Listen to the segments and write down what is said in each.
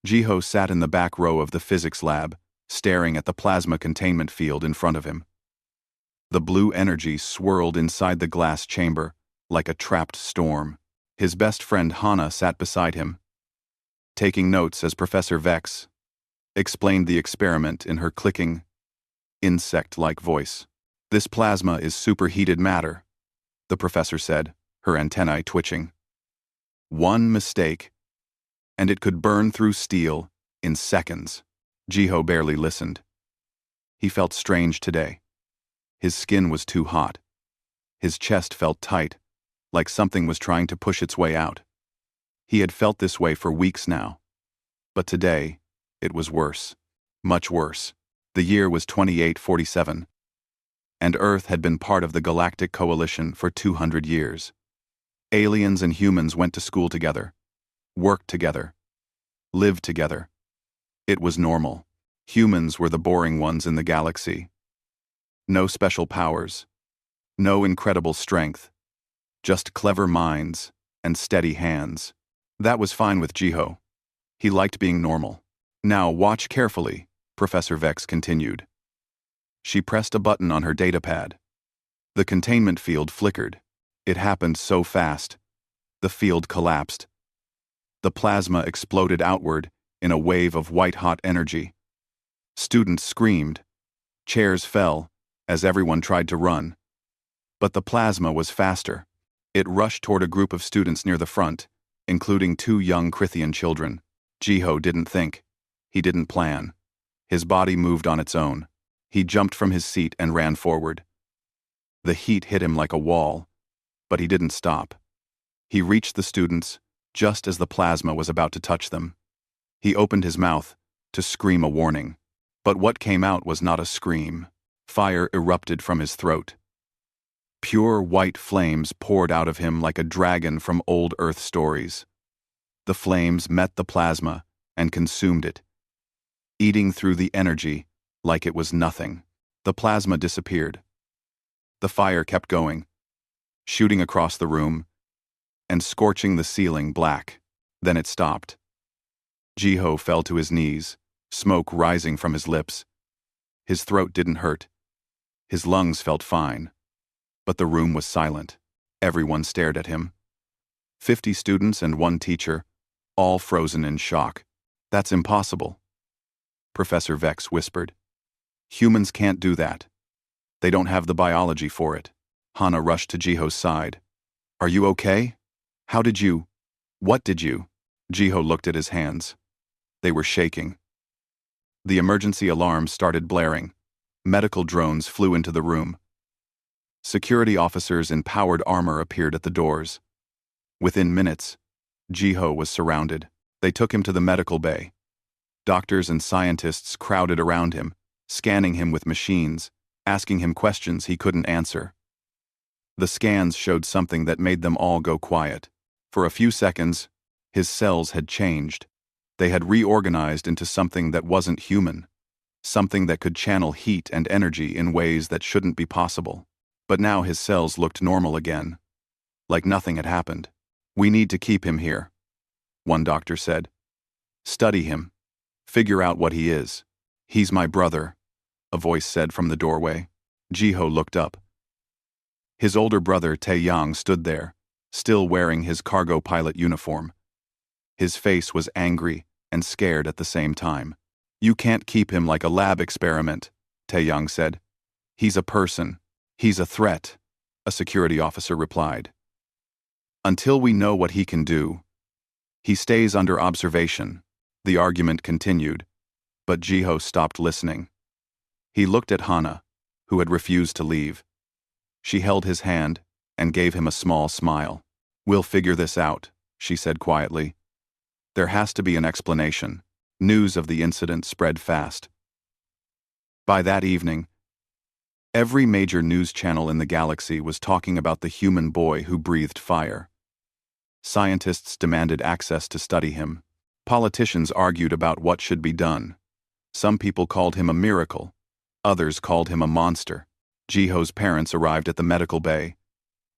Jiho sat in the back row of the physics lab, staring at the plasma containment field in front of him. The blue energy swirled inside the glass chamber, like a trapped storm. His best friend Hana sat beside him, taking notes as Professor Vex explained the experiment in her clicking, insect-like voice. "This plasma is superheated matter," the professor said, her antennae twitching. "One mistake, and it could burn through steel in seconds." Jiho barely listened. He felt strange today. His skin was too hot. His chest felt tight, like something was trying to push its way out. He had felt this way for weeks now. But today, it was worse. Much worse. The year was 2847, and Earth had been part of the Galactic Coalition for 200 years. Aliens and humans went to school together, worked together, lived together. It was normal. Humans were the boring ones in the galaxy. No special powers, no incredible strength, just clever minds and steady hands. That was fine with Jiho. He liked being normal. "Now watch carefully," Professor Vex continued. She pressed a button on her datapad. The containment field flickered. It happened so fast. The field collapsed. The plasma exploded outward in a wave of white-hot energy. Students screamed. Chairs fell as everyone tried to run. But the plasma was faster. It rushed toward a group of students near the front, including 2 young Krithian children. Jiho didn't think. He didn't plan. His body moved on its own. He jumped from his seat and ran forward. The heat hit him like a wall, but he didn't stop. He reached the students just as the plasma was about to touch them. He opened his mouth to scream a warning. But what came out was not a scream. Fire erupted from his throat. Pure white flames poured out of him like a dragon from old Earth stories. The flames met the plasma and consumed it, eating through the energy like it was nothing. The plasma disappeared. The fire kept going, shooting across the room and scorching the ceiling black. Then it stopped. Jiho fell to his knees, smoke rising from his lips. His throat didn't hurt. His lungs felt fine. But the room was silent. Everyone stared at him. 50 students and 1 teacher, all frozen in shock. "That's impossible," Professor Vex whispered. "Humans can't do that. They don't have the biology for it." Hana rushed to Jiho's side. "Are you okay? What did you? Jiho looked at his hands. They were shaking. The emergency alarm started blaring. Medical drones flew into the room. Security officers in powered armor appeared at the doors. Within minutes, Jiho was surrounded. They took him to the medical bay. Doctors and scientists crowded around him, scanning him with machines, asking him questions he couldn't answer. The scans showed something that made them all go quiet. For a few seconds, his cells had changed. They had reorganized into something that wasn't human, something that could channel heat and energy in ways that shouldn't be possible. But now his cells looked normal again, like nothing had happened. "We need to keep him here," one doctor said. "Study him. Figure out what he is." "He's my brother," a voice said from the doorway. Jiho looked up. His older brother Taeyang stood there, still wearing his cargo pilot uniform. His face was angry and scared at the same time. "You can't keep him like a lab experiment," Taeyang said. "He's a person. He's a threat," a security officer replied. "Until we know what he can do, he stays under observation," the argument continued, but Jiho stopped listening. He looked at Hana, who had refused to leave. She held his hand and gave him a small smile. "We'll figure this out," she said quietly. "There has to be an explanation." News of the incident spread fast. By that evening, every major news channel in the galaxy was talking about the human boy who breathed fire. Scientists demanded access to study him. Politicians argued about what should be done. Some people called him a miracle. Others called him a monster. Jiho's parents arrived at the medical bay,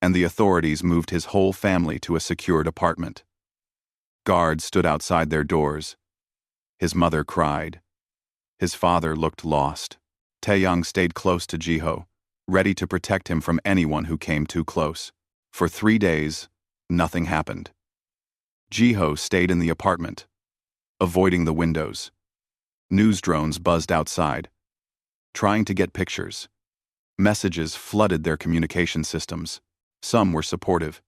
and the authorities moved his whole family to a secured apartment. Guards stood outside their doors, His mother cried. His father looked lost. Taeyang stayed close to Jiho, ready to protect him from anyone who came too close. For 3 days, nothing happened. Jiho stayed in the apartment, avoiding the windows. News drones buzzed outside, trying to get pictures. Messages flooded their communication systems. Some were supportive.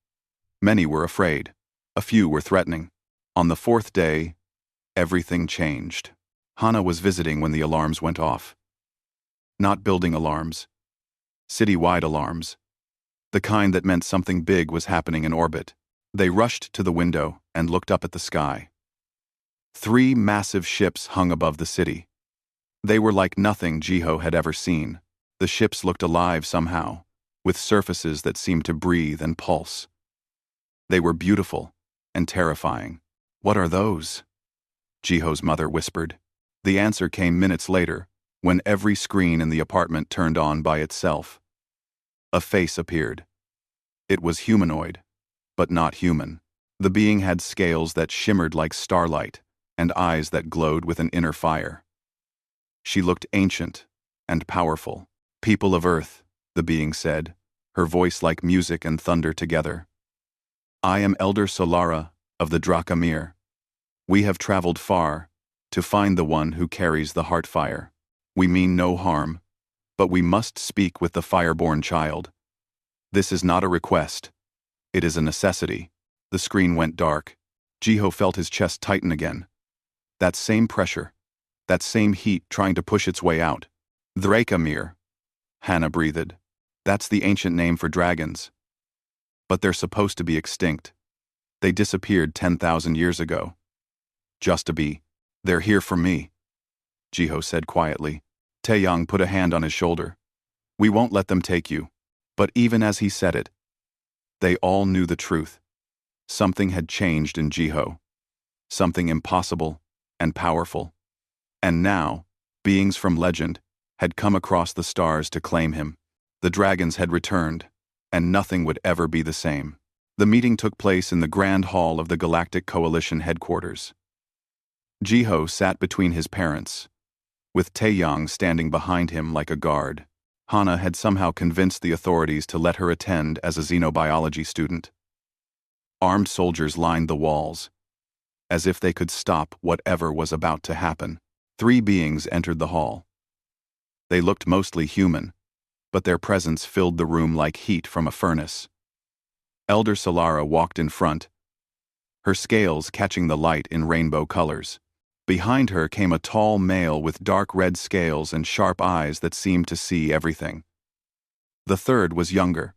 Many were afraid. A few were threatening. On the 4th day, everything changed. Hana was visiting when the alarms went off. Not building alarms. City-wide alarms. The kind that meant something big was happening in orbit. They rushed to the window and looked up at the sky. 3 massive ships hung above the city. They were like nothing Jiho had ever seen. The ships looked alive somehow, with surfaces that seemed to breathe and pulse. They were beautiful and terrifying. "What are those?" Jiho's mother whispered. The answer came minutes later, when every screen in the apartment turned on by itself. A face appeared. It was humanoid, but not human. The being had scales that shimmered like starlight and eyes that glowed with an inner fire. She looked ancient and powerful. "People of Earth," the being said, her voice like music and thunder together. "I am Elder Solara of the Drakhamir. We have traveled far to find the one who carries the heart fire. We mean no harm, but we must speak with the fireborn child. This is not a request. It is a necessity." The screen went dark. Jiho felt his chest tighten again. That same pressure, that same heat trying to push its way out. "Drakhamir," Hana breathed. "That's the ancient name for dragons. But they're supposed to be extinct. They disappeared 10,000 years ago. Just to be, they're here for me," Jiho said quietly. Taeyang put a hand on his shoulder. "We won't let them take you." But even as he said it, they all knew the truth. Something had changed in Jiho. Something impossible and powerful. And now, beings from legend had come across the stars to claim him. The dragons had returned, and nothing would ever be the same. The meeting took place in the Grand Hall of the Galactic Coalition headquarters. Jiho sat between his parents, with Taeyang standing behind him like a guard. Hana had somehow convinced the authorities to let her attend as a xenobiology student. Armed soldiers lined the walls, as if they could stop whatever was about to happen. 3 beings entered the hall. They looked mostly human, but their presence filled the room like heat from a furnace. Elder Solara walked in front, her scales catching the light in rainbow colors. Behind her came a tall male with dark red scales and sharp eyes that seemed to see everything. The third was younger,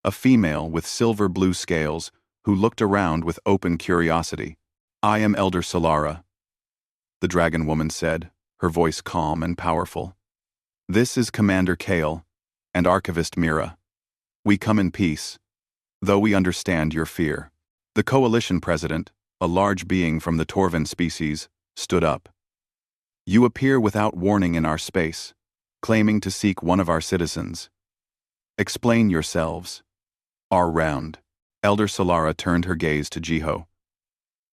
a female with silver blue scales who looked around with open curiosity. "I am Elder Solara," the dragon woman said, her voice calm and powerful. "This is Commander Kale and Archivist Mira. We come in peace, though we understand your fear." The coalition president, a large being from the Torvan species, stood up. "You appear without warning in our space, claiming to seek one of our citizens. Explain yourselves." "Our round." Elder Solara turned her gaze to Jiho.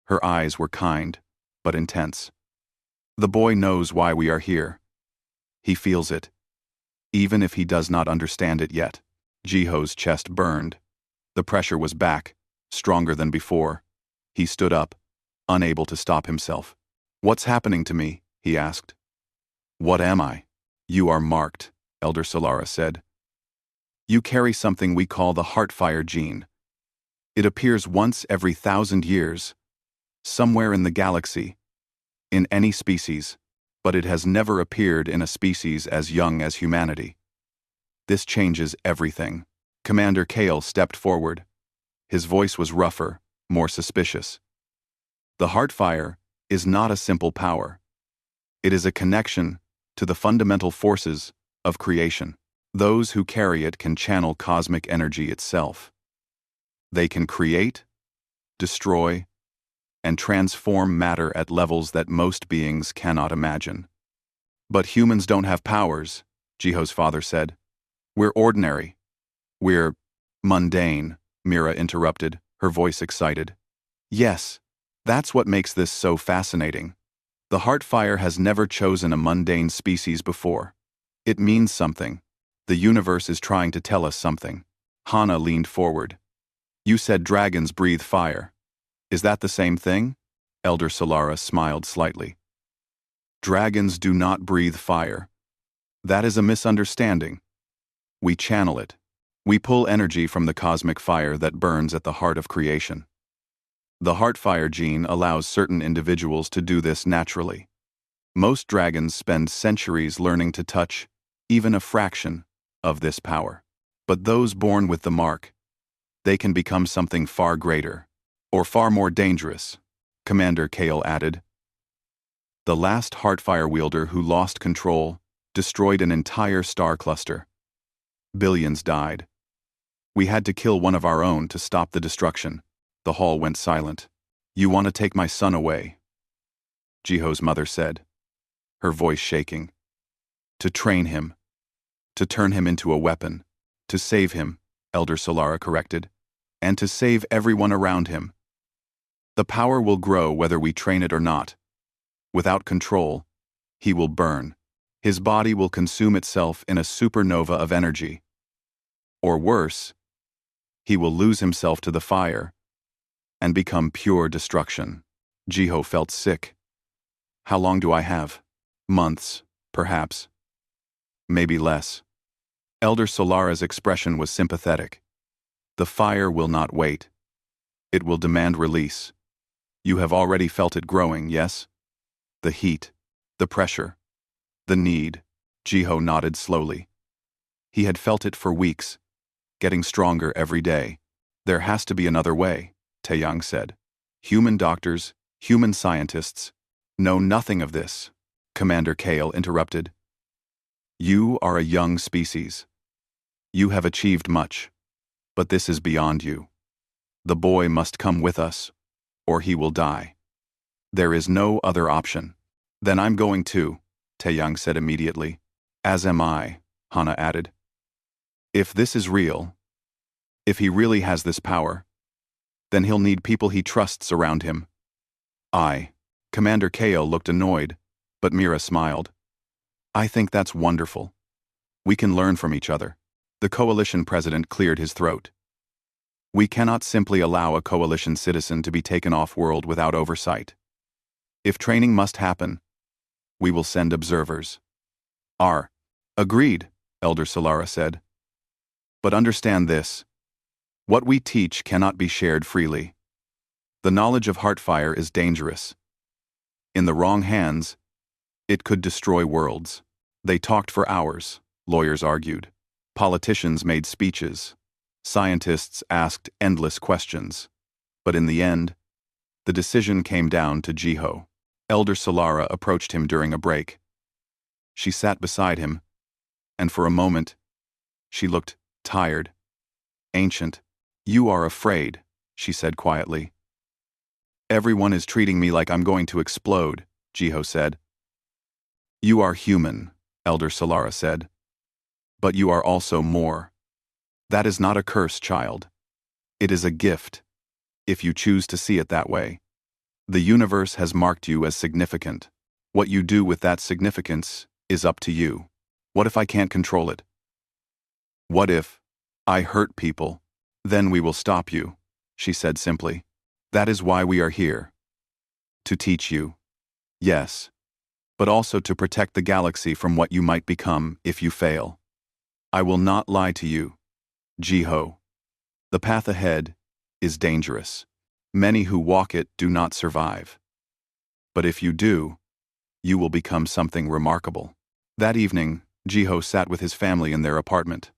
Her eyes were kind, but intense. "The boy knows why we are here. He feels it, even if he does not understand it yet." Jiho's chest burned. The pressure was back, stronger than before. He stood up, unable to stop himself. "What's happening to me?" he asked. "What am I?" "You are marked," Elder Solara said. "You carry something we call the heartfire gene. It appears once every 1,000 years, somewhere in the galaxy, in any species, but it has never appeared in a species as young as humanity. This changes everything." Commander Kale stepped forward. His voice was rougher, more suspicious. "The heartfire is not a simple power. It is a connection to the fundamental forces of creation. Those who carry it can channel cosmic energy itself. They can create, destroy, and transform matter at levels that most beings cannot imagine." "But humans don't have powers," Jiho's father said. "We're ordinary. We're mundane," Mira interrupted, her voice excited. "Yes, that's what makes this so fascinating. The Heartfire has never chosen a mundane species before. It means something. The universe is trying to tell us something. Hana leaned forward. You said dragons breathe fire. Is that the same thing? Elder Solara smiled slightly. Dragons do not breathe fire. That is a misunderstanding. We channel it. We pull energy from the cosmic fire that burns at the heart of creation. The Heartfire gene allows certain individuals to do this naturally. Most dragons spend centuries learning to touch even a fraction of this power. But those born with the mark, they can become something far greater, or far more dangerous, Commander Kale added. The last Heartfire wielder who lost control destroyed an entire star cluster. Billions died. We had to kill one of our own to stop the destruction. The hall went silent. You want to take my son away? Jiho's mother said, her voice shaking. To train him. To turn him into a weapon. To save him, Elder Solara corrected. And to save everyone around him. The power will grow whether we train it or not. Without control, he will burn. His body will consume itself in a supernova of energy. Or worse, he will lose himself to the fire and become pure destruction. Jiho felt sick. How long do I have? Months, perhaps. Maybe less. Elder Solara's expression was sympathetic. The fire will not wait. It will demand release. You have already felt it growing, yes? The heat, the pressure, the need. Jiho nodded slowly. He had felt it for weeks, getting stronger every day. There has to be another way, Taeyang said. Human doctors, human scientists, know nothing of this, Commander Kale interrupted. You are a young species. You have achieved much, but this is beyond you. The boy must come with us, or he will die. There is no other option. Then I'm going too, Taeyang said immediately. As am I, Hana added. If this is real, if he really has this power, then he'll need people he trusts around him. Commander Kale looked annoyed, but Mira smiled. I think that's wonderful. We can learn from each other. The coalition president cleared his throat. We cannot simply allow a coalition citizen to be taken off-world without oversight. If training must happen, we will send observers. Agreed, Elder Solara said. But understand this. What we teach cannot be shared freely. The knowledge of Heartfire is dangerous. In the wrong hands, it could destroy worlds. They talked for hours, lawyers argued. Politicians made speeches. Scientists asked endless questions. But in the end, the decision came down to Jiho. Elder Solara approached him during a break. She sat beside him, and for a moment, she looked tired, ancient. You are afraid, she said quietly. Everyone is treating me like I'm going to explode, Jiho said. You are human, Elder Solara said. But you are also more. That is not a curse, child. It is a gift, if you choose to see it that way. The universe has marked you as significant. What you do with that significance is up to you. What if I can't control it? What if I hurt people? Then we will stop you, she said simply. That is why we are here. To teach you. Yes. But also to protect the galaxy from what you might become if you fail. I will not lie to you, Jiho. The path ahead is dangerous. Many who walk it do not survive. But if you do, you will become something remarkable. That evening, Jiho sat with his family in their apartment.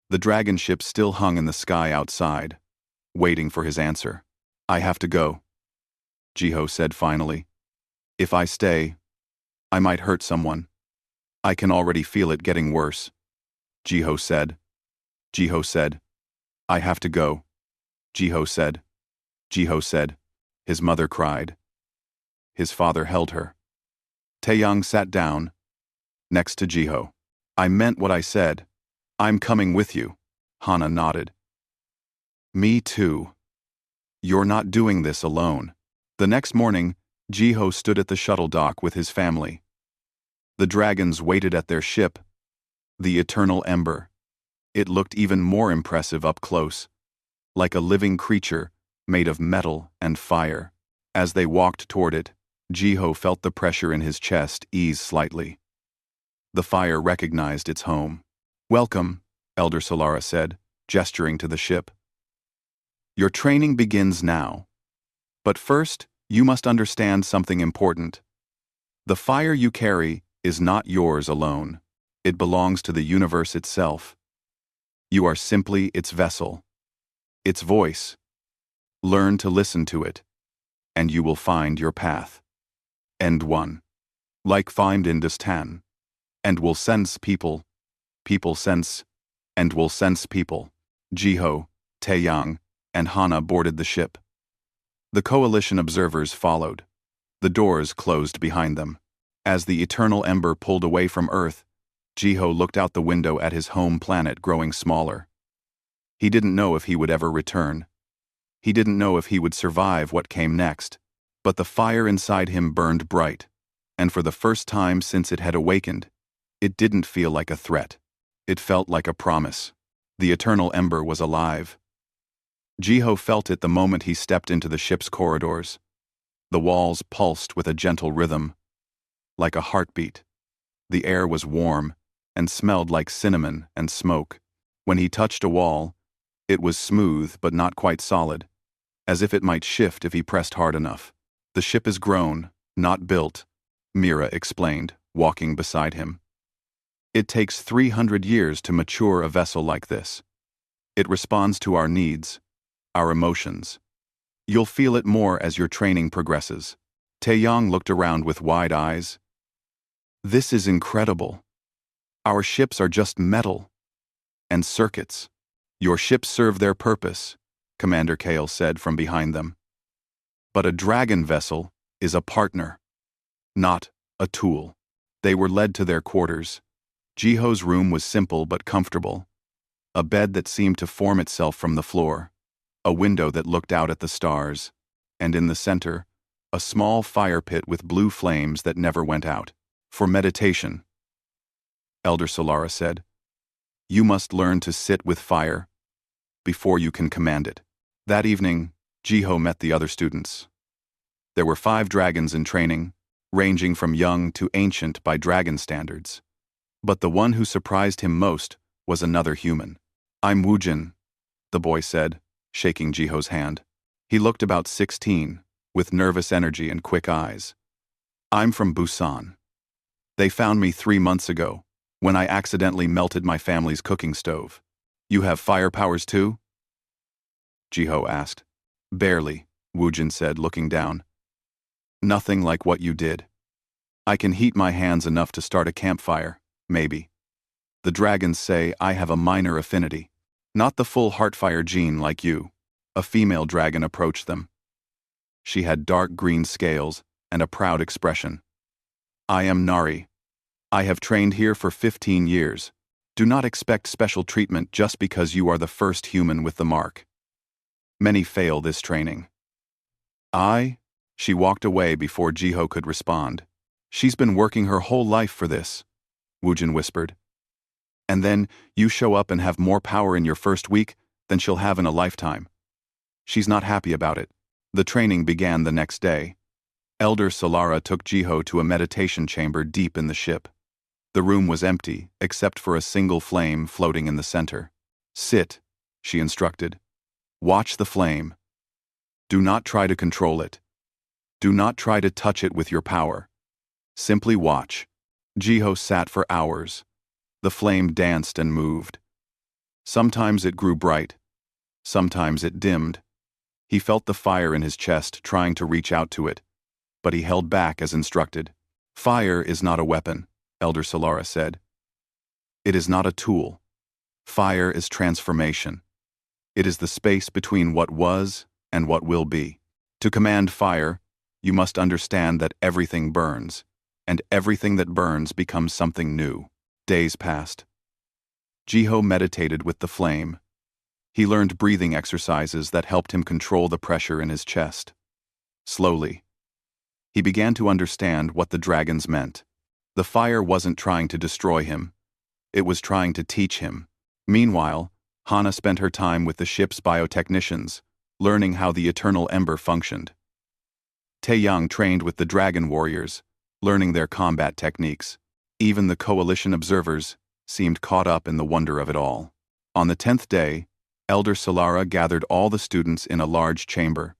The dragon ship still hung in the sky outside, waiting for his answer. I have to go, Jiho said finally. If I stay, I might hurt someone. I can already feel it getting worse, Jiho said. Jiho said, I have to go. Jiho said. Jiho said. His mother cried. His father held her. Taeyang sat down, next to Jiho. I meant what I said. I'm coming with you, Hana nodded. Me too. You're not doing this alone. The next morning, Jiho stood at the shuttle dock with his family. The dragons waited at their ship, the Eternal Ember. It looked even more impressive up close, like a living creature made of metal and fire. As they walked toward it, Jiho felt the pressure in his chest ease slightly. The fire recognized its home. "Welcome," Elder Solara said, gesturing to the ship. "Your training begins now. But first, you must understand something important. The fire you carry is not yours alone. It belongs to the universe itself. You are simply its vessel, its voice. Learn to listen to it, and you will find your path." End 1. Like find in Distan. And will sense people. People sense. And will sense people. Jiho, Taeyang, and Hana boarded the ship. The coalition observers followed. The doors closed behind them. As the Eternal Ember pulled away from Earth, Jiho looked out the window at his home planet growing smaller. He didn't know if he would ever return. He didn't know if he would survive what came next, but the fire inside him burned bright, and for the first time since it had awakened, it didn't feel like a threat. It felt like a promise. The Eternal Ember was alive. Jiho felt it the moment he stepped into the ship's corridors. The walls pulsed with a gentle rhythm, like a heartbeat. The air was warm and smelled like cinnamon and smoke. When he touched a wall, it was smooth but not quite solid, as if it might shift if he pressed hard enough. "The ship is grown, not built," Mira explained, walking beside him. "It takes 300 years to mature a vessel like this. It responds to our needs, our emotions. You'll feel it more as your training progresses." Taeyang looked around with wide eyes. "This is incredible. Our ships are just metal and circuits." "Your ships serve their purpose," Commander Kale said from behind them. "But a dragon vessel is a partner, not a tool." They were led to their quarters. Jiho's room was simple but comfortable. A bed that seemed to form itself from the floor, a window that looked out at the stars, and in the center, a small fire pit with blue flames that never went out. "For meditation," Elder Solara said, "you must learn to sit with fire before you can command it." That evening, Jiho met the other students. There were 5 dragons in training, ranging from young to ancient by dragon standards. But the one who surprised him most was another human. "I'm Woojin," the boy said, shaking Jiho's hand. He looked about 16, with nervous energy and quick eyes. "I'm from Busan. They found me 3 months ago, when I accidentally melted my family's cooking stove." "You have fire powers too?" Jiho asked. "Barely," Woojin said, looking down. "Nothing like what you did. I can heat my hands enough to start a campfire, maybe. The dragons say I have a minor affinity. Not the full heartfire gene like you." A female dragon approached them. She had dark green scales and a proud expression. "I am Nari. I have trained here for 15 years. Do not expect special treatment just because you are the first human with the mark. Many fail this training." She walked away before Jiho could respond. "She's been working her whole life for this," Woojin whispered. "And then you show up and have more power in your first week than she'll have in a lifetime. She's not happy about it." The training began the next day. Elder Solara took Jiho to a meditation chamber deep in the ship. The room was empty, except for a single flame floating in the center. "Sit," she instructed. "Watch the flame. Do not try to control it. Do not try to touch it with your power. Simply watch." Jiho sat for hours. The flame danced and moved. Sometimes it grew bright. Sometimes it dimmed. He felt the fire in his chest trying to reach out to it, but he held back as instructed. "Fire is not a weapon," Elder Solara said. "It is not a tool. Fire is transformation. It is the space between what was and what will be. To command fire, you must understand that everything burns, and everything that burns becomes something new." Days passed. Jiho meditated with the flame. He learned breathing exercises that helped him control the pressure in his chest. Slowly, He began to understand what the dragons meant. The fire wasn't trying to destroy him. It was trying to teach him. Meanwhile, Hana spent her time with the ship's biotechnicians, learning how the eternal ember functioned. Taeyang trained with the dragon warriors, learning their combat techniques. Even the coalition observers seemed caught up in the wonder of it all. On the 10th day, Elder Solara gathered all the students in a large chamber.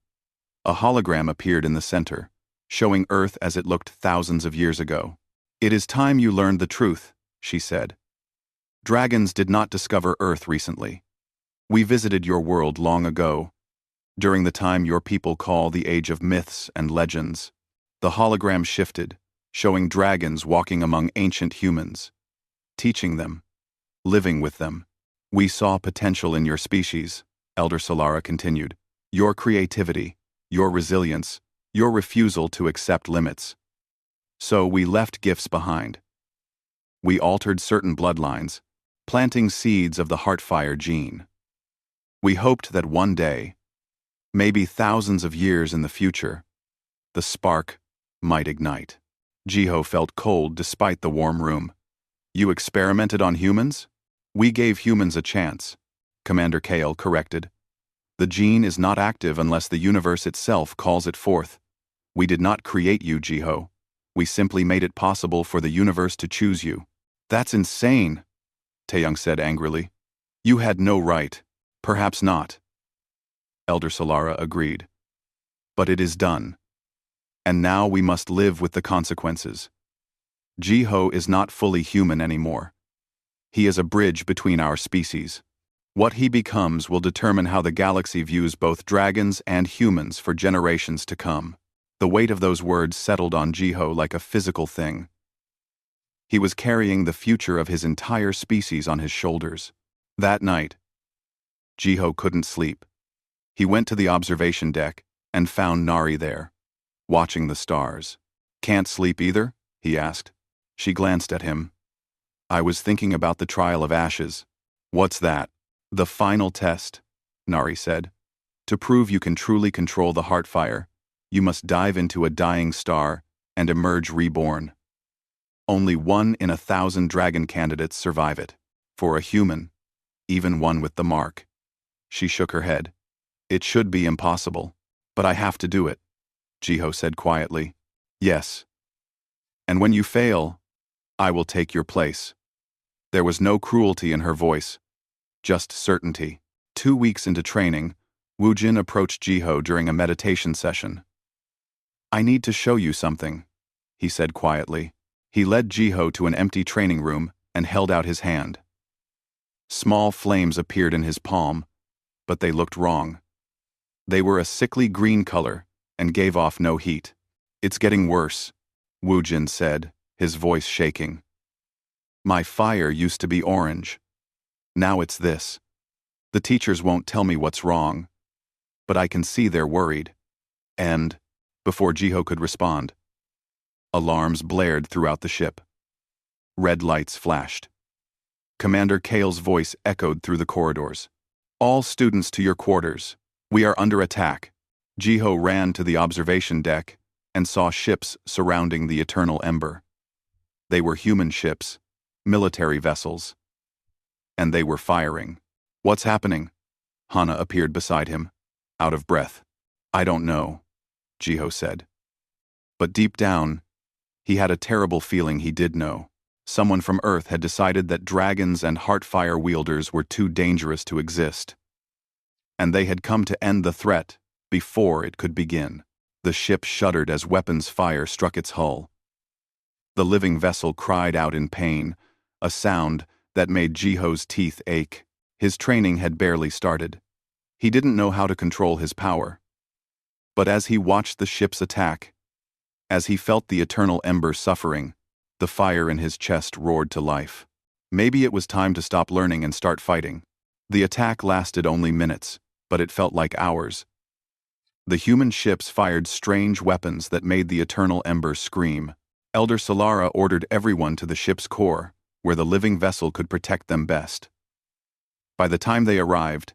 A hologram appeared in the center, showing Earth as it looked thousands of years ago. "It is time you learned the truth," she said. "Dragons did not discover Earth recently. We visited your world long ago, during the time your people call the Age of Myths and Legends." The hologram shifted, showing dragons walking among ancient humans, teaching them, living with them. "We saw potential in your species," Elder Solara continued. "Your creativity, your resilience, your refusal to accept limits. So we left gifts behind. We altered certain bloodlines, planting seeds of the Heartfire gene. We hoped that one day, maybe thousands of years in the future, the spark might ignite." Jiho felt cold despite the warm room. "You experimented on humans?" "We gave humans a chance," Commander Kale corrected. "The gene is not active unless the universe itself calls it forth. We did not create you, Jiho. We simply made it possible for the universe to choose you." "That's insane," Taeyang said angrily. "You had no right." "Perhaps not," Elder Solara agreed. "But it is done. And now we must live with the consequences. Jiho is not fully human anymore. He is a bridge between our species. What he becomes will determine how the galaxy views both dragons and humans for generations to come." The weight of those words settled on Jiho like a physical thing. He was carrying the future of his entire species on his shoulders. That night, Jiho couldn't sleep. He went to the observation deck and found Nari there, watching the stars. "Can't sleep either?" he asked. She glanced at him. "I was thinking about the trial of ashes." "What's that?" "The final test," Nari said. "To prove you can truly control the Heartfire, you must dive into a dying star and emerge reborn. Only 1 in 1,000 dragon candidates survive it. For a human, even one with the mark." She shook her head. "It should be impossible, but I have to do it," Jiho said quietly. "Yes. And when you fail, I will take your place." There was no cruelty in her voice, just certainty. 2 weeks into training, Woojin approached Jiho during a meditation session. "I need to show you something," he said quietly. He led Jiho to an empty training room and held out his hand. Small flames appeared in his palm, but they looked wrong. They were a sickly green color and gave off no heat. "It's getting worse," Woojin said, his voice shaking. "My fire used to be orange. Now it's this. The teachers won't tell me what's wrong, but I can see they're worried." And, before Jiho could respond, alarms blared throughout the ship. Red lights flashed. Commander Kale's voice echoed through the corridors. "All students to your quarters. We are under attack." Jiho ran to the observation deck and saw ships surrounding the Eternal Ember. They were human ships, military vessels. And they were firing. "What's happening?" Hana appeared beside him, out of breath. "I don't know," Jiho said. But deep down, he had a terrible feeling he did know. Someone from Earth had decided that dragons and Heartfire wielders were too dangerous to exist. And they had come to end the threat before it could begin. The ship shuddered as weapons fire struck its hull. The living vessel cried out in pain, a sound that made Jiho's teeth ache. His training had barely started. He didn't know how to control his power. But as he watched the ship's attack, as he felt the Eternal Ember suffering, the fire in his chest roared to life. Maybe it was time to stop learning and start fighting. The attack lasted only minutes, but it felt like hours. The human ships fired strange weapons that made the Eternal Ember scream. Elder Solara ordered everyone to the ship's core, where the living vessel could protect them best. By the time they arrived,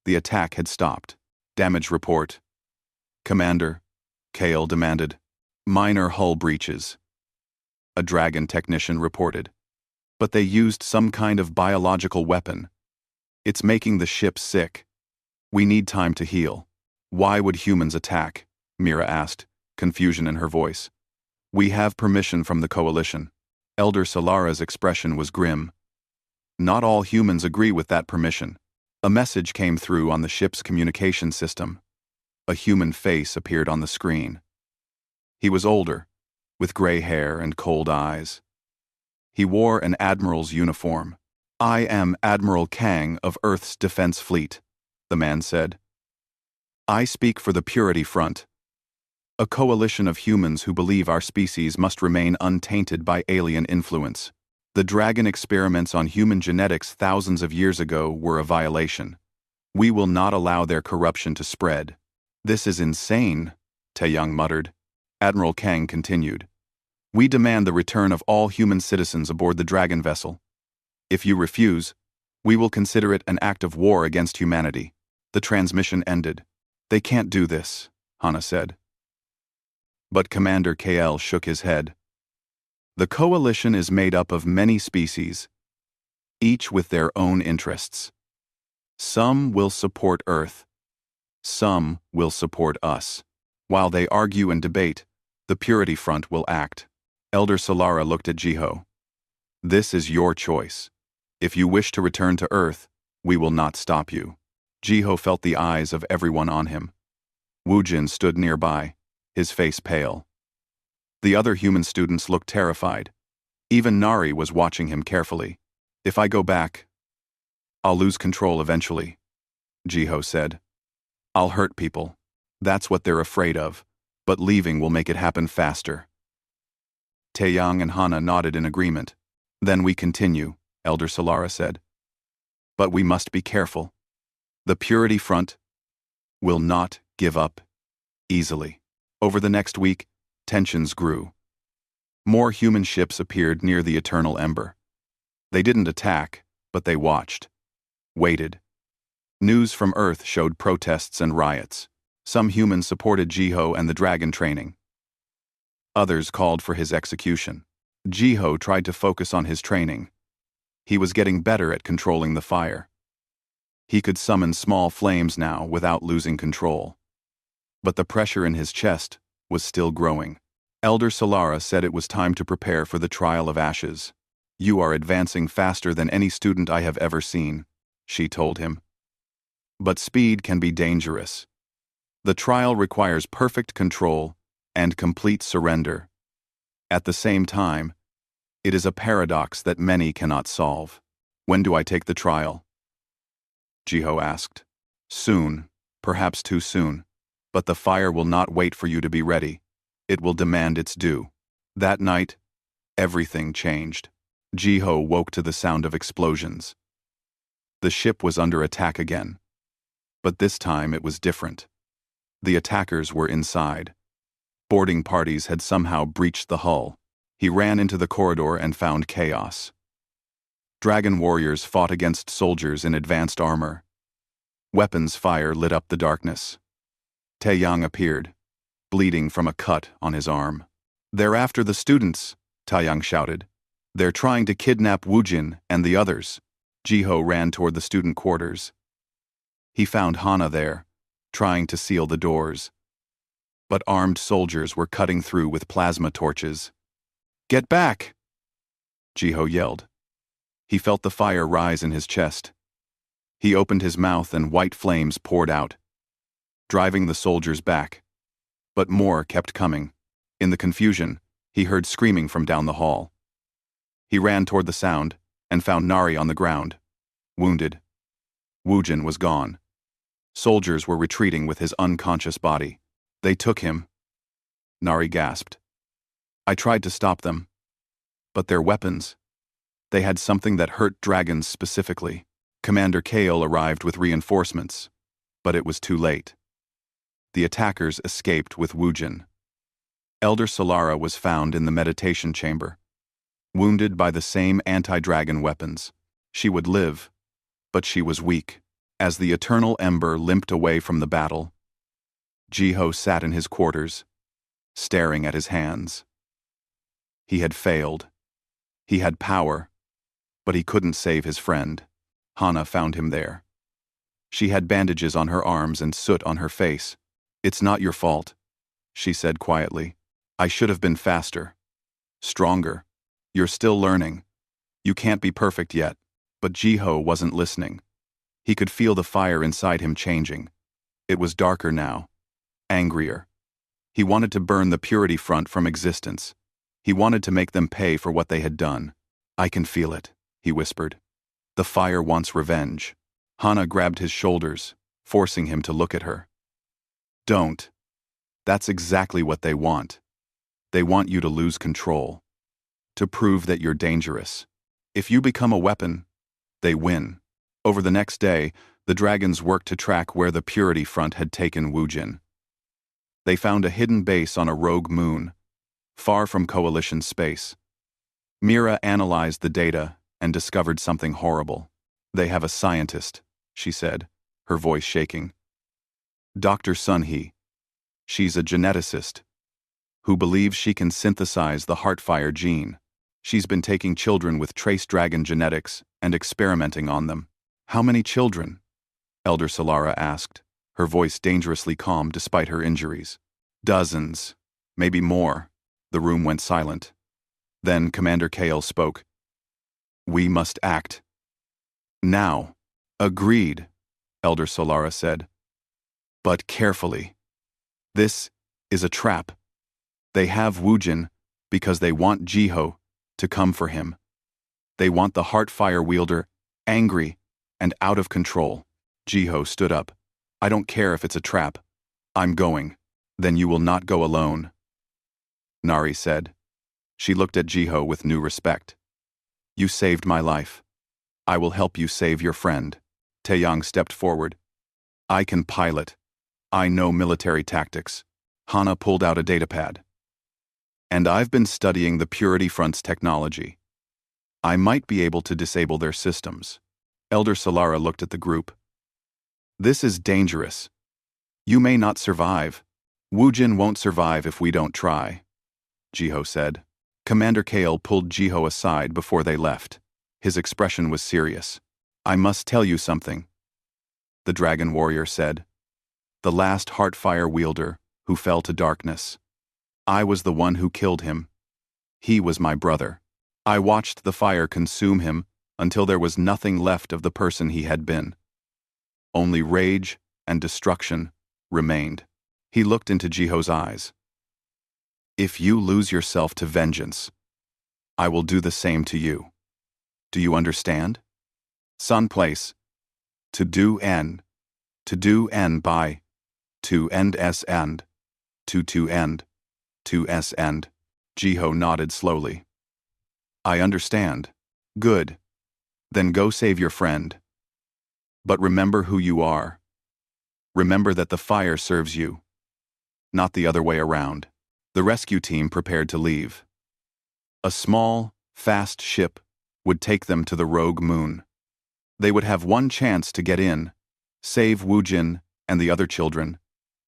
the attack had stopped. "Damage report." "Commander," Kale demanded. Minor hull breaches, a Dragon technician reported. But they used some kind of biological weapon. It's making the ship sick. We need time to heal. Why would humans attack? Mira asked, confusion in her voice. We have permission from the Coalition. Elder Solara's expression was grim. Not all humans agree with that permission. A message came through on the ship's communication system. A human face appeared on the screen. He was older, with gray hair and cold eyes. He wore an admiral's uniform. I am Admiral Kang of Earth's Defense Fleet, the man said. I speak for the Purity Front, a coalition of humans who believe our species must remain untainted by alien influence. The Dragon experiments on human genetics thousands of years ago were a violation. We will not allow their corruption to spread. This is insane, Taeyang muttered. Admiral Kang continued. We demand the return of all human citizens aboard the Dragon vessel. If you refuse, we will consider it an act of war against humanity. The transmission ended. They can't do this, Hana said. But Commander KL shook his head. The coalition is made up of many species, each with their own interests. Some will support Earth. Some will support us. While they argue and debate, the Purity Front will act. Elder Solara looked at Jiho. This is your choice. If you wish to return to Earth, we will not stop you. Jiho felt the eyes of everyone on him. Woojin stood nearby, his face pale. The other human students looked terrified. Even Nari was watching him carefully. If I go back, I'll lose control eventually, Jiho said. I'll hurt people. That's what they're afraid of, but leaving will make it happen faster. Taeyang and Hana nodded in agreement. Then we continue, Elder Solara said. But we must be careful. The Purity Front will not give up easily. Over the next week, tensions grew. More human ships appeared near the Eternal Ember. They didn't attack, but they watched. Waited. News from Earth showed protests and riots. Some humans supported Jiho and the Dragon training. Others called for his execution. Jiho tried to focus on his training. He was getting better at controlling the fire. He could summon small flames now without losing control. But the pressure in his chest was still growing. Elder Solara said it was time to prepare for the Trial of Ashes. You are advancing faster than any student I have ever seen, she told him. But speed can be dangerous. The trial requires perfect control and complete surrender. At the same time, it is a paradox that many cannot solve. When do I take the trial? Jiho asked. Soon, perhaps too soon. But the fire will not wait for you to be ready. It will demand its due. That night, everything changed. Jiho woke to the sound of explosions. The ship was under attack again. But this time it was different. The attackers were inside. Boarding parties had somehow breached the hull. He ran into the corridor and found chaos. Dragon warriors fought against soldiers in advanced armor. Weapons fire lit up the darkness. Taeyang appeared, bleeding from a cut on his arm. They're after the students, Taeyang shouted. They're trying to kidnap Woojin and the others. Jiho ran toward the student quarters. He found Hana there, trying to seal the doors. But armed soldiers were cutting through with plasma torches. Get back! Jiho yelled. He felt the fire rise in his chest. He opened his mouth and white flames poured out, driving the soldiers back. But more kept coming. In the confusion, he heard screaming from down the hall. He ran toward the sound and found Nari on the ground, wounded. Woojin was gone. Soldiers were retreating with his unconscious body. They took him. Nari gasped. I tried to stop them. But their weapons. They had something that hurt dragons specifically. Commander Kael arrived with reinforcements, but it was too late. The attackers escaped with Woojin. Elder Solara was found in the meditation chamber, wounded by the same anti-dragon weapons. She would live, but she was weak. As the Eternal Ember limped away from the battle, Jiho sat in his quarters, staring at his hands. He had failed. He had power, but he couldn't save his friend. Hana found him there. She had bandages on her arms and soot on her face. "It's not your fault," she said quietly. "I should have been faster. Stronger. You're still learning. You can't be perfect yet." But Jiho wasn't listening. He could feel the fire inside him changing. It was darker now. Angrier. He wanted to burn the Purity Front from existence. He wanted to make them pay for what they had done. "I can feel it," he whispered. "The fire wants revenge." Hana grabbed his shoulders, forcing him to look at her. "Don't. That's exactly what they want. They want you to lose control. To prove that you're dangerous. If you become a weapon, they win." Over the next day, the dragons worked to track where the Purity Front had taken Wujin. They found a hidden base on a rogue moon, far from Coalition space. Mira analyzed the data and discovered something horrible. "They have a scientist," she said, her voice shaking. "Dr. Sunhee. She's a geneticist who believes she can synthesize the Heartfire gene. She's been taking children with trace dragon genetics and experimenting on them." "How many children?" Elder Solara asked, her voice dangerously calm despite her injuries. "Dozens. Maybe more." The room went silent. Then Commander Kale spoke. "We must act. Now." "Agreed," Elder Solara said. "But carefully. This is a trap. They have Wujin because they want Jiho to come for him. They want the Heartfire wielder angry and out of control." Jiho stood up. "I don't care if it's a trap. I'm going." "Then you will not go alone," Nari said. She looked at Jiho with new respect. "You saved my life. I will help you save your friend." Taeyang stepped forward. "I can pilot. I know military tactics." Hana pulled out a datapad. "And I've been studying the Purity Front's technology. I might be able to disable their systems." Elder Solara looked at the group. "This is dangerous. You may not survive. Wujin won't survive if we don't try," Jiho said. Commander Kale pulled Jiho aside before they left. His expression was serious. "I must tell you something," the dragon warrior said. "The last Heartfire wielder who fell to darkness. I was the one who killed him. He was my brother. I watched the fire consume him until there was nothing left of the person he had been. Only rage and destruction remained." He looked into Jiho's eyes. "If you lose yourself to vengeance, I will do the same to you. Do you understand? Sun place. To do n. To do n by. To end s end. To end. To s end." Jiho nodded slowly. "I understand. Good. Then go save your friend. But remember who you are. Remember that the fire serves you, not the other way around." The rescue team prepared to leave. A small, fast ship would take them to the rogue moon. They would have one chance to get in, save Wujin and the other children,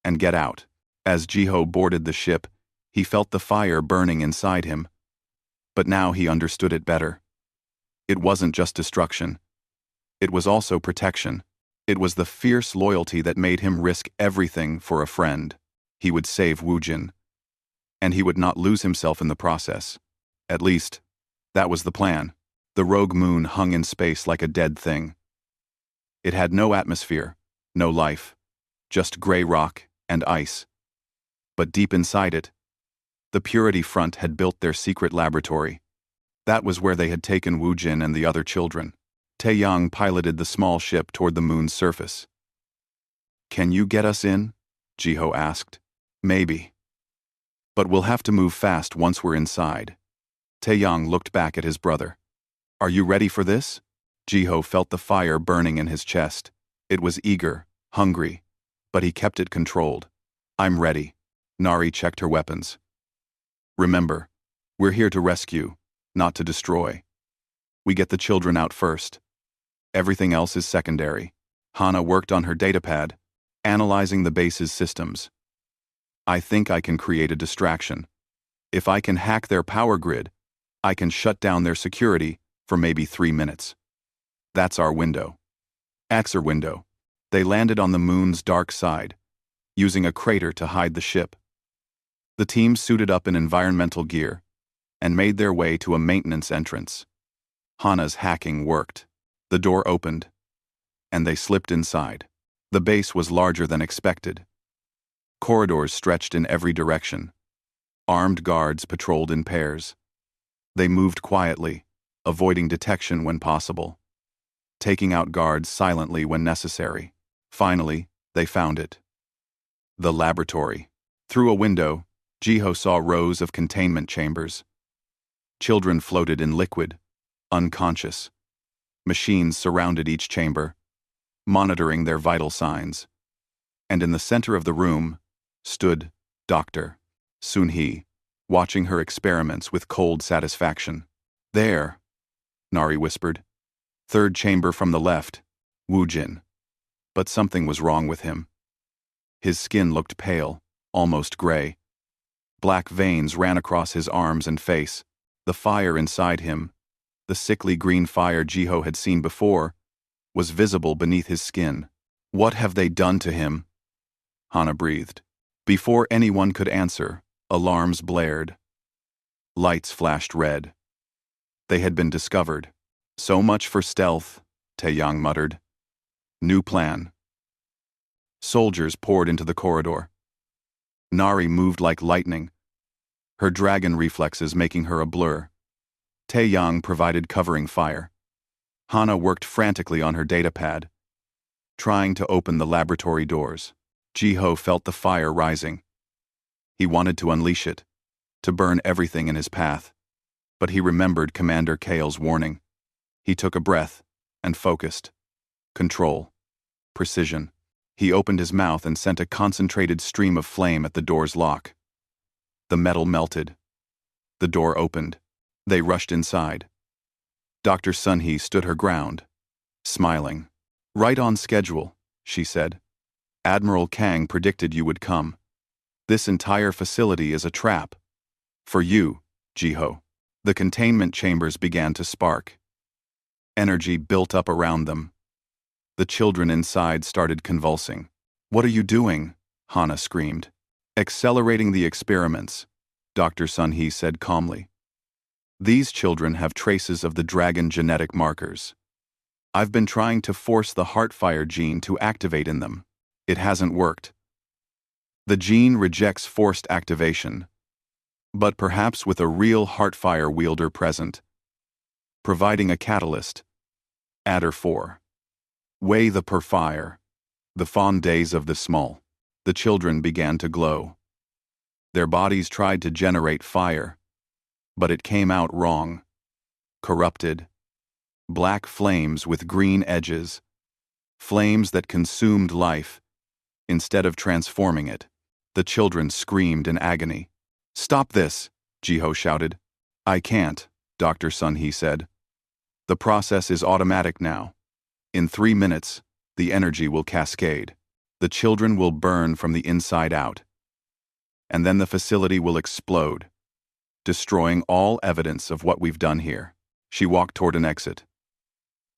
and get out. As Jiho boarded the ship, he felt the fire burning inside him. But now he understood it better. It wasn't just destruction. It was also protection. It was the fierce loyalty that made him risk everything for a friend. He would save Wujin. And he would not lose himself in the process. At least, that was the plan. The rogue moon hung in space like a dead thing. It had no atmosphere, no life, just gray rock and ice. But deep inside it, the Purity Front had built their secret laboratory. That was where they had taken Wujin and the other children. Taeyang piloted the small ship toward the moon's surface. "Can you get us in?" Jiho asked. "Maybe. But we'll have to move fast once we're inside." Taeyang looked back at his brother. "Are you ready for this?" Jiho felt the fire burning in his chest. It was eager, hungry, but he kept it controlled. "I'm ready." Nari checked her weapons. "Remember, we're here to rescue, not to destroy. We get the children out first. Everything else is secondary." Hana worked on her datapad, analyzing the base's systems. I think I can create a distraction. If I can hack their power grid, I can shut down their security for maybe 3 minutes. That's our window. Axer window. They landed on the moon's dark side, using a crater to hide the ship. The team suited up in environmental gear and made their way to a maintenance entrance. Hana's hacking worked. The door opened, and they slipped inside. The base was larger than expected. Corridors stretched in every direction. Armed guards patrolled in pairs. They moved quietly, avoiding detection when possible, taking out guards silently when necessary. Finally, they found it. The laboratory. Through a window, Jiho saw rows of containment chambers. Children floated in liquid, unconscious. Machines surrounded each chamber, monitoring their vital signs. And in the center of the room stood Dr. Sunhee, watching her experiments with cold satisfaction. There, Nari whispered. Third chamber from the left, Woojin. But something was wrong with him. His skin looked pale, almost gray. Black veins ran across his arms and face. The fire inside him, the sickly green fire Jiho had seen before, was visible beneath his skin. What have they done to him? Hana breathed. Before anyone could answer, alarms blared. Lights flashed red. They had been discovered. So much for stealth, Taeyang muttered. New plan. Soldiers poured into the corridor. Nari moved like lightning, her dragon reflexes making her a blur. Taeyang provided covering fire. Hana worked frantically on her datapad, trying to open the laboratory doors. Jiho felt the fire rising. He wanted to unleash it, to burn everything in his path. But he remembered Commander Kale's warning. He took a breath and focused. Control. Precision. He opened his mouth and sent a concentrated stream of flame at the door's lock. The metal melted. The door opened. They rushed inside. Dr. Sunhee stood her ground, smiling. Right on schedule, she said. Admiral Kang predicted you would come. This entire facility is a trap. For you, Jiho. The containment chambers began to spark. Energy built up around them. The children inside started convulsing. What are you doing? Hana screamed. Accelerating the experiments, Dr. Sunhee said calmly. These children have traces of the dragon genetic markers. I've been trying to force the heartfire gene to activate in them. It hasn't worked. The gene rejects forced activation, but perhaps with a real heartfire wielder present, providing a catalyst. Adder 4. Weigh the perfire. The fond days of the small. The children began to glow. Their bodies tried to generate fire, but it came out wrong. Corrupted. Black flames with green edges. Flames that consumed life, instead of transforming it. The children screamed in agony. Stop this, Jiho shouted. I can't, Dr. Sunhee said. The process is automatic now. In 3 minutes, the energy will cascade. The children will burn from the inside out. And then the facility will explode, destroying all evidence of what we've done here. She walked toward an exit.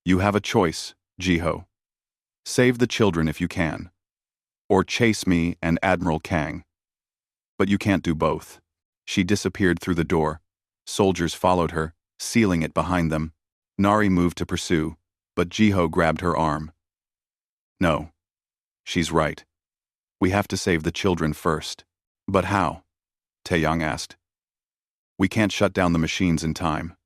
You have a choice, Jiho. Save the children if you can. Or chase me and Admiral Kang. But you can't do both. She disappeared through the door. Soldiers followed her, sealing it behind them. Nari moved to pursue, but Jiho grabbed her arm. No. She's right. We have to save the children first. But how? Taeyang asked. We can't shut down the machines in time.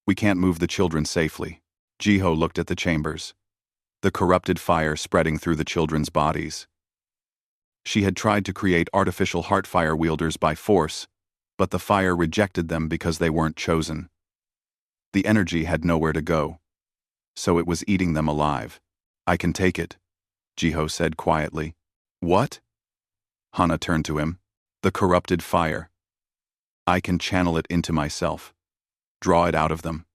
We can't move the children safely. Jiho looked at the chambers, the corrupted fire spreading through the children's bodies. She had tried to create artificial heartfire wielders by force, but the fire rejected them because they weren't chosen. The energy had nowhere to go, so it was eating them alive. I can take it, Jiho said quietly. What? Hana turned to him. The corrupted fire. I can channel it into myself, draw it out of them.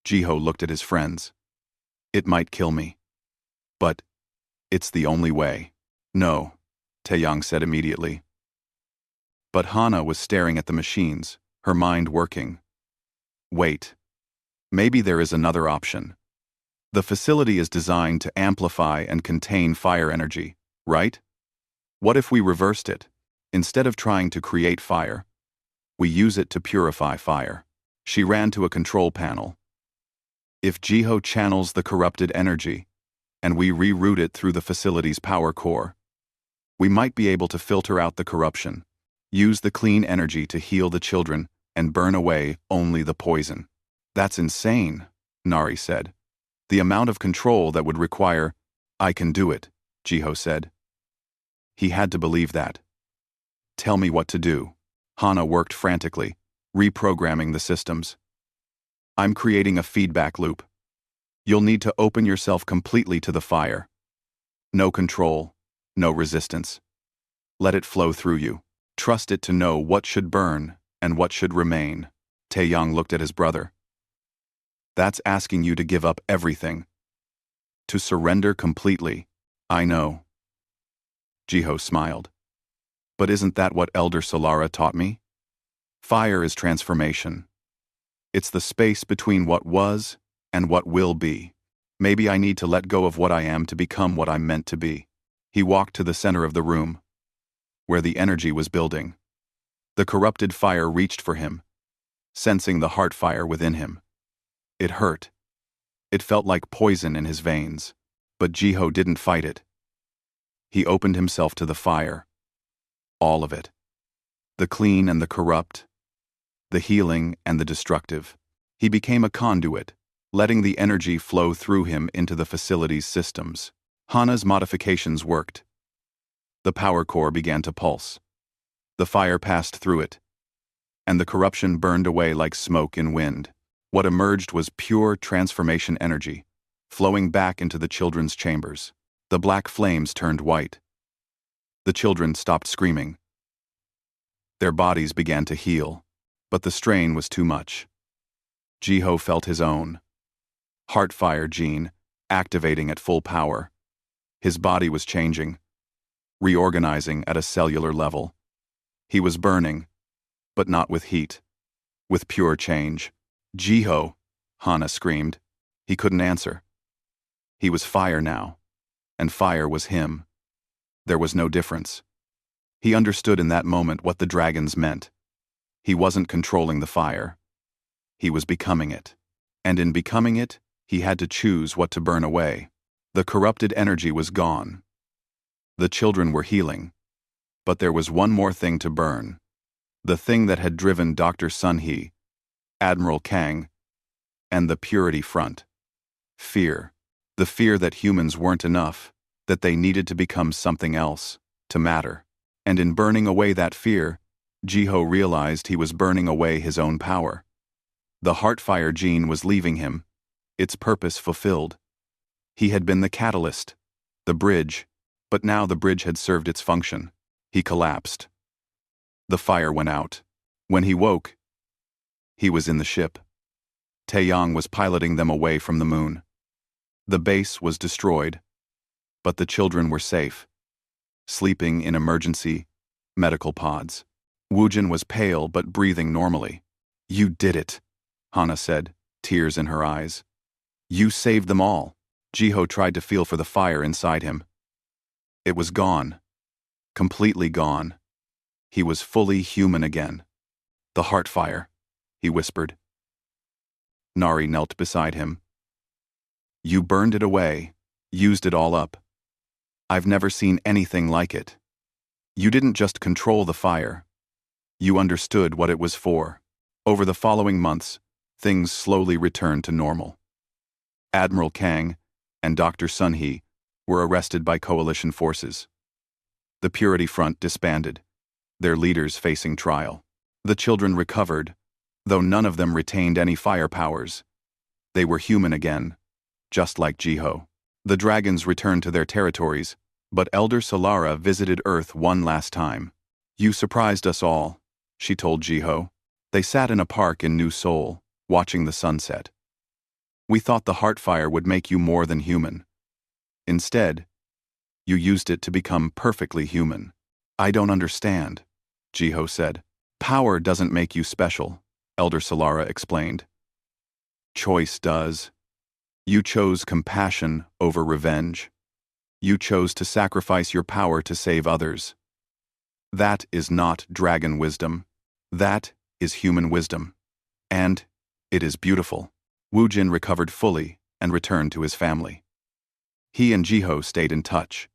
Jiho looked at his friends. It might kill me. But it's the only way. No, Taeyang said immediately. But Hana was staring at the machines, her mind working. Wait. Maybe there is another option. The facility is designed to amplify and contain fire energy, right? What if we reversed it? Instead of trying to create fire, we use it to purify fire. She ran to a control panel. If Jiho channels the corrupted energy, and we reroute it through the facility's power core, we might be able to filter out the corruption, use the clean energy to heal the children, and burn away only the poison. That's insane, Nari said. The amount of control that would require. I can do it, Jiho said. He had to believe that. Tell me what to do. Hana worked frantically, reprogramming the systems. I'm creating a feedback loop. You'll need to open yourself completely to the fire. No control, no resistance. Let it flow through you. Trust it to know what should burn and what should remain. Taeyang looked at his brother. That's asking you to give up everything. To surrender completely. I know. Jiho smiled. But isn't that what Elder Solara taught me? Fire is transformation. It's the space between what was and what will be. Maybe I need to let go of what I am to become what I'm meant to be. He walked to the center of the room, where the energy was building. The corrupted fire reached for him, sensing the heart fire within him. It hurt. It felt like poison in his veins, but Jiho didn't fight it. He opened himself to the fire. All of it. The clean and the corrupt, the healing and the destructive. He became a conduit, letting the energy flow through him into the facility's systems. Hana's modifications worked. The power core began to pulse. The fire passed through it, and the corruption burned away like smoke in wind. What emerged was pure transformation energy, flowing back into the children's chambers. The black flames turned white. The children stopped screaming. Their bodies began to heal, but the strain was too much. Jiho felt his own heart fire gene activating at full power. His body was changing, reorganizing at a cellular level. He was burning, but not with heat, with pure change. Jiho, Hana screamed. He couldn't answer. He was fire now, and fire was him. There was no difference. He understood in that moment what the dragons meant. He wasn't controlling the fire. He was becoming it. And in becoming it, he had to choose what to burn away. The corrupted energy was gone. The children were healing. But there was one more thing to burn. The thing that had driven Dr. Sunhee, Admiral Kang, and the Purity Front. Fear. The fear that humans weren't enough, that they needed to become something else, to matter. And in burning away that fear, Jiho realized he was burning away his own power. The heartfire gene was leaving him, its purpose fulfilled. He had been the catalyst, the bridge, but now the bridge had served its function. He collapsed. The fire went out. When he woke, he was in the ship. Taeyang was piloting them away from the moon. The base was destroyed, but the children were safe, sleeping in emergency medical pods. Woojin was pale but breathing normally. You did it, Hana said, tears in her eyes. You saved them all. Jiho tried to feel for the fire inside him. It was gone. Completely gone. He was fully human again. The heart fire, he whispered. Nari knelt beside him. You burned it away, used it all up. I've never seen anything like it. You didn't just control the fire. You understood what it was for. Over the following months, things slowly returned to normal. Admiral Kang and Dr. Sunhee were arrested by coalition forces. The Purity Front disbanded, their leaders facing trial. The children recovered, though none of them retained any fire powers. They were human again, just like Jiho. The dragons returned to their territories, but Elder Solara visited Earth one last time. You surprised us all, she told Jiho. They sat in a park in New Seoul, watching the sunset. We thought the heartfire would make you more than human. Instead, you used it to become perfectly human. I don't understand. Jiho said. Power doesn't make you special, Elder Solara explained. Choice does. You chose compassion over revenge. You chose to sacrifice your power to save others. That is not dragon wisdom. That is human wisdom. And it is beautiful. Wu Jin recovered fully and returned to his family. He and Jiho stayed in touch.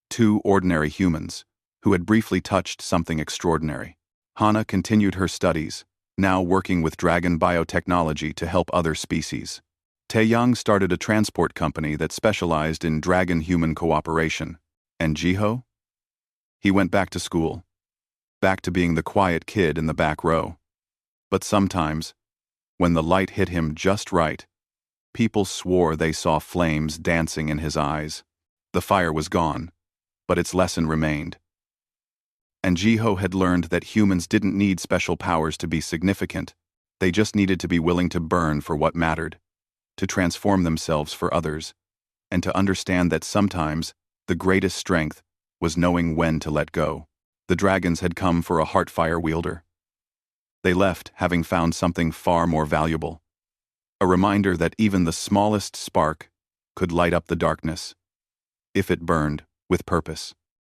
Two ordinary humans who had briefly touched something extraordinary. Hana continued her studies, now working with dragon biotechnology to help other species. Taeyang started a transport company that specialized in dragon-human cooperation. And Jiho? He went back to school. Back to being the quiet kid in the back row. But sometimes, when the light hit him just right, people swore they saw flames dancing in his eyes. The fire was gone, but its lesson remained. And Jiho had learned that humans didn't need special powers to be significant. They just needed to be willing to burn for what mattered, to transform themselves for others, and to understand that sometimes the greatest strength was knowing when to let go. The dragons had come for a Heartfire wielder. They left having found something far more valuable. A reminder that even the smallest spark could light up the darkness, if it burned with purpose.